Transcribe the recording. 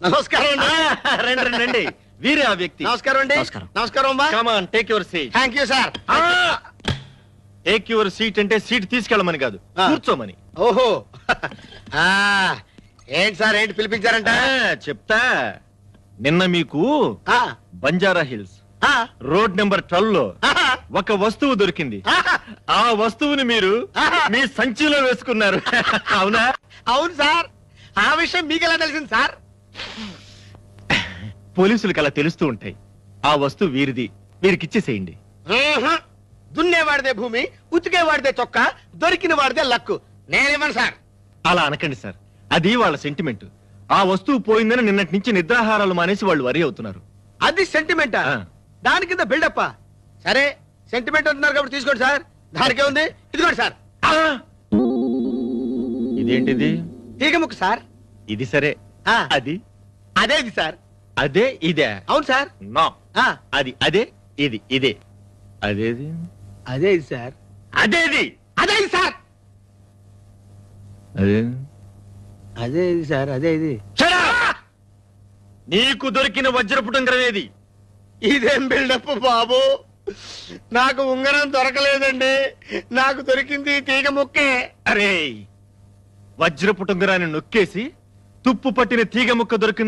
నమస్కారం అండి. రండి రండి రండి వీరే ఆ వ్యక్తి. నమస్కారం అండి. నమస్కారం. నమస్కారం అమ్మా. Come on take your seat. Thank you sir. Take your seat అంటే సీట్ తీసుకెళ్ళమని కాదు, కూర్చోమని. ఓహో ఆ, ఏంటి సార్, ఏంటి పిలిపించారంట? చెప్తా. నిన్న మీకు ఆ, బంజారా హిల్స్ ఆ, రోడ్ నెంబర్ 12 లో ఆహా, ఒక వస్తువు దొరికింది. ఆహా. ఆ వస్తువుని మీరు మీ సంచిలో వేసుకున్నారు. అవునా? అవును సార్. ఆ విషయం మీకు ఎలా తెలిసింది సార్? పోలీసులకు అలా తెలుస్తూ ఉంటాయి. ఆ వస్తువు వీరిది, వీరికిచ్చేసేయండి. ఆహా. దున్నేవాడిదే భూమి, ఉతికేవాడిదే చొక్కా, దొరికిన వాడిదే లక్కు. నేనేమను సార్? అలా అనకండి సార్, అది వాళ్ళ సెంటిమెంట్. ఆ వస్తువు పోయిందని నిన్నటి నుంచి నిద్రాహారాలు మానేసి వాళ్ళు వరి అవుతున్నారు. అది సెంటిమెంటా? ఆ. దాని కింద బిల్డప్పా? సరే, సెంటిమెంట్ అంటున్నారు కాబట్టి తీసుకోండి సార్. దానికే ఉంది, ఇదిగోండి సార్. ఆ! ఇదేంటిది? తీగ ముక్క సార్. ఇది సరే. ఆ. అది అదే ఇది సార్. అదే ఇదే? అవును సార్. నో, ఆ, అది అదే, ఇది ఇదే. అదేది? అదే ఇది సార్. అదేది? అదే ఇది సార్. అదే. అదే ఇది సార్. అదే ఇది. Shut up! నీకు దొరికిన వజ్రపు ఉంగరం ఏది? ఇదేం బిల్డప్ బాబు? నాకు ఉంగరం దొరకలేదండి. నాకు దొరికింది తీగ ముక్కే. అరే, వజ్రపు ఉంగరాన్ని నొక్కేసి తుప్పు పట్టిన తీగ ముక్క దొరికింది.